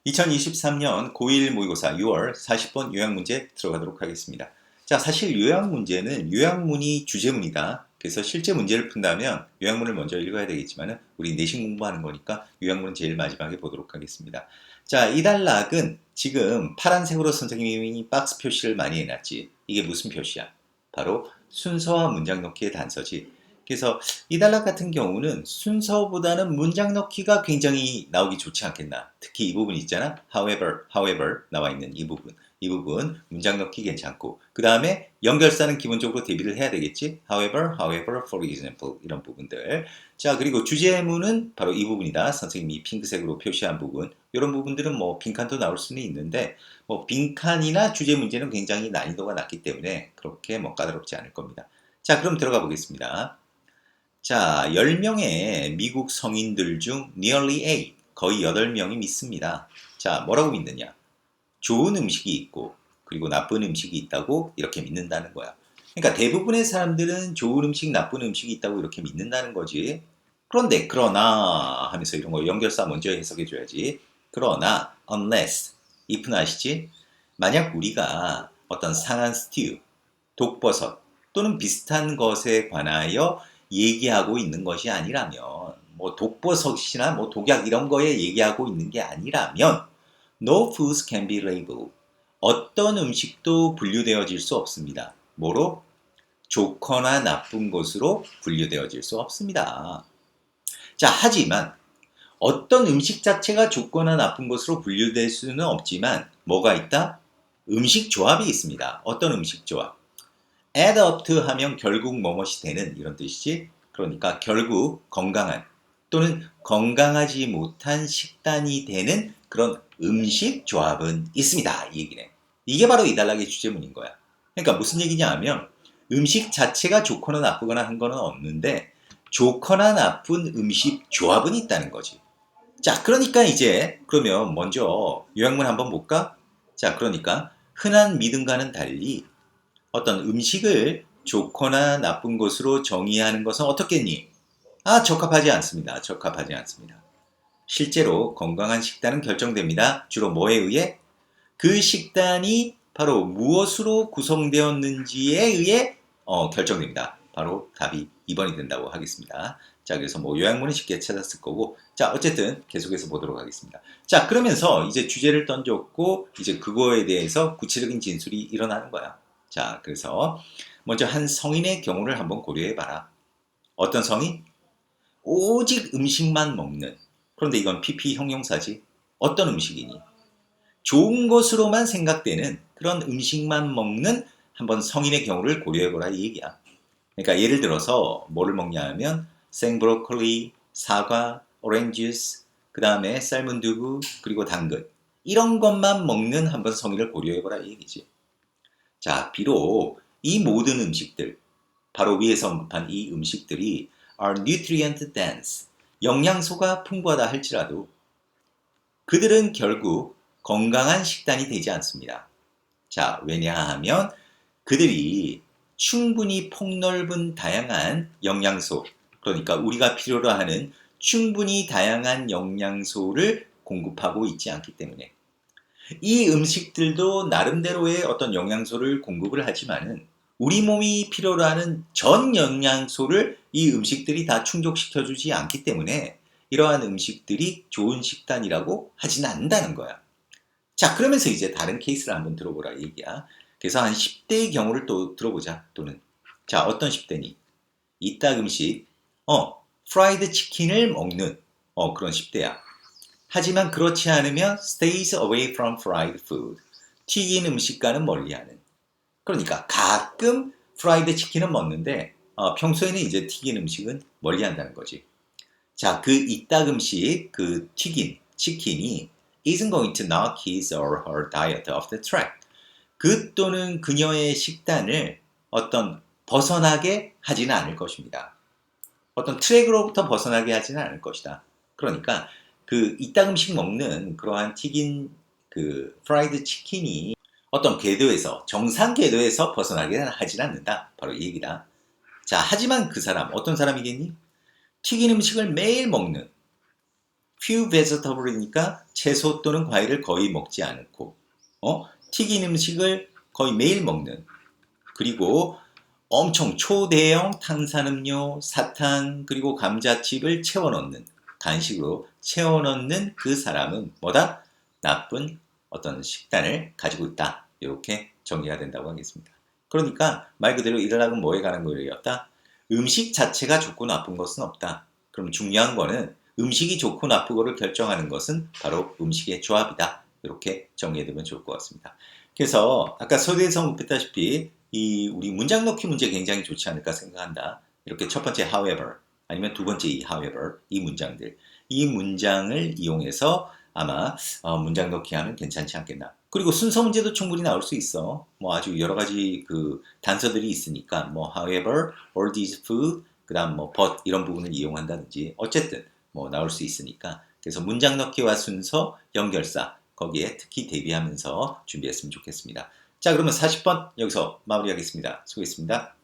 2023년 고1 모의고사 6월 40번 요약문제 들어가도록 하겠습니다. 자, 사실 요약문제는 요약문이 주제문이다. 그래서 실제 문제를 푼다면 요약문을 먼저 읽어야 되겠지만 우리 내신 공부하는 거니까 요약문은 제일 마지막에 보도록 하겠습니다. 자, 이 단락은 지금 파란색으로 선생님이 박스 표시를 많이 해놨지. 이게 무슨 표시야? 바로 순서와 문장 넣기의 단서지. 그래서 이 단락 같은 경우는 순서보다는 문장 넣기가 굉장히 나오기 좋지 않겠나. 특히 이 부분 있잖아. however 나와 있는 이 부분. 이 부분 문장 넣기 괜찮고 그 다음에 연결사는 기본적으로 대비를 해야 되겠지. however, for example 이런 부분들. 자, 그리고 주제문은 바로 이 부분이다. 선생님이 핑크색으로 표시한 부분. 이런 부분들은 뭐 빈칸도 나올 수는 있는데 뭐 빈칸이나 주제 문제는 굉장히 난이도가 낮기 때문에 그렇게 뭐 까다롭지 않을 겁니다. 자, 그럼 들어가 보겠습니다. 자, 10명의 미국 성인들 중 nearly 8, 거의 8명이 믿습니다. 자, 뭐라고 믿느냐? 좋은 음식이 있고 그리고 나쁜 음식이 있다고 이렇게 믿는다는 거야. 그러니까 대부분의 사람들은 좋은 음식, 나쁜 음식이 있다고 이렇게 믿는다는 거지. 그런데 그러나 하면서 이런 거 연결사 먼저 해석해 줘야지. 그러나 unless, if는 아시지? 만약 우리가 어떤 상한 스튜, 독버섯 또는 비슷한 것에 관하여 얘기하고 있는 것이 아니라면 뭐 독버섯이나 뭐 독약 이런 거에 얘기하고 있는 게 아니라면 No foods can be labeled. 어떤 음식도 분류되어질 수 없습니다. 뭐로? 좋거나 나쁜 것으로 분류되어질 수 없습니다. 자, 하지만 어떤 음식 자체가 좋거나 나쁜 것으로 분류될 수는 없지만 뭐가 있다? 음식 조합이 있습니다. 어떤 음식 조합? add up to 하면 결국 뭐뭇이 되는 이런 뜻이지. 그러니까 결국 건강한 또는 건강하지 못한 식단이 되는 그런 음식 조합은 있습니다. 이 얘기네. 이게 바로 이 단락의 주제문인 거야. 그러니까 무슨 얘기냐 하면 음식 자체가 좋거나 나쁘거나 한 거는 없는데 좋거나 나쁜 음식 조합은 있다는 거지. 자, 그러니까 이제 그러면 먼저 요약문 한번 볼까? 자, 그러니까 흔한 믿음과는 달리 어떤 음식을 좋거나 나쁜 것으로 정의하는 것은 어떻겠니? 적합하지 않습니다. 적합하지 않습니다. 실제로 건강한 식단은 결정됩니다. 주로 뭐에 의해? 그 식단이 바로 무엇으로 구성되었는지에 의해 결정됩니다. 바로 답이 2번이 된다고 하겠습니다. 자, 그래서 뭐 요약문은 쉽게 찾았을 거고, 자, 어쨌든 계속해서 보도록 하겠습니다. 자, 그러면서 이제 주제를 던졌고 이제 그거에 대해서 구체적인 진술이 일어나는 거야. 자, 그래서 먼저 한 성인의 경우를 한번 고려해봐라. 어떤 성인? 오직 음식만 먹는. 그런데 이건 PP 형용사지. 어떤 음식이니? 좋은 것으로만 생각되는 그런 음식만 먹는 한번 성인의 경우를 고려해보라 이 얘기야. 그러니까 예를 들어서 뭐를 먹냐 하면 생브로콜리, 사과, 오렌지 주스, 그 다음에 삶은 두부, 그리고 당근. 이런 것만 먹는 한번 성인을 고려해보라 이 얘기지. 자, 비록 이 모든 음식들, 바로 위에서 언급한 이 음식들이 are nutrient dense, 영양소가 풍부하다 할지라도 그들은 결국 건강한 식단이 되지 않습니다. 자, 왜냐하면 그들이 충분히 폭넓은 다양한 영양소, 그러니까 우리가 필요로 하는 충분히 다양한 영양소를 공급하고 있지 않기 때문에 이 음식들도 나름대로의 어떤 영양소를 공급을 하지만은 우리 몸이 필요로 하는 전 영양소를 이 음식들이 다 충족시켜주지 않기 때문에 이러한 음식들이 좋은 식단이라고 하지는 않는다는 거야. 자, 그러면서 이제 다른 케이스를 한번 들어보라 얘기야. 그래서 한 10대의 경우를 또 들어보자. 또는 자, 어떤 10대니? 이딱 음식, 프라이드 치킨을 먹는 그런 10대야. 하지만 그렇지 않으면 stays away from fried food. 튀긴 음식과는 멀리하는. 그러니까 가끔 프라이드 치킨은 먹는데 평소에는 이제 튀긴 음식은 멀리한다는 거지. 자, 그 이딱 음식, 그 튀긴 치킨이 isn't going to knock his or her diet off the track. 그 또는 그녀의 식단을 어떤 벗어나게 하지는 않을 것입니다. 어떤 트랙으로부터 벗어나게 하지는 않을 것이다. 그러니까 그 이딱 음식 먹는 그러한 튀긴 그 프라이드 치킨이 어떤 궤도에서 정상 궤도에서 벗어나게 하지는 않는다. 바로 이 얘기다. 자, 하지만 그 사람 어떤 사람이겠니? 튀긴 음식을 매일 먹는 few vegetable이니까 채소 또는 과일을 거의 먹지 않고, 튀긴 음식을 거의 매일 먹는, 그리고 엄청 초대형 탄산음료, 사탕, 그리고 감자칩을 채워넣는, 간식으로 채워넣는 그 사람은 뭐다? 나쁜 어떤 식단을 가지고 있다. 이렇게 정리가 된다고 하겠습니다. 그러니까 말 그대로 일어나면 뭐에 관한 거였다? 음식 자체가 좋고 나쁜 것은 없다. 그럼 중요한 거는 음식이 좋고 나쁘고를 결정하는 것은 바로 음식의 조합이다. 이렇게 정리해두면 좋을 것 같습니다. 그래서 아까 서두에서 언급했다시피 이 우리 문장 넣기 문제 굉장히 좋지 않을까 생각한다. 이렇게 첫 번째 however 아니면 두 번째 이 however 이 문장들 이 문장을 이용해서 아마 문장 넣기 하면 괜찮지 않겠나. 그리고 순서 문제도 충분히 나올 수 있어. 뭐 아주 여러 가지 그 단서들이 있으니까 뭐 however, or this food, 그다음 뭐 but 이런 부분을 이용한다든지 어쨌든 뭐 나올 수 있으니까 그래서 문장 넣기와 순서, 연결사 거기에 특히 대비하면서 준비했으면 좋겠습니다. 자, 그러면 40번 여기서 마무리하겠습니다. 수고했습니다.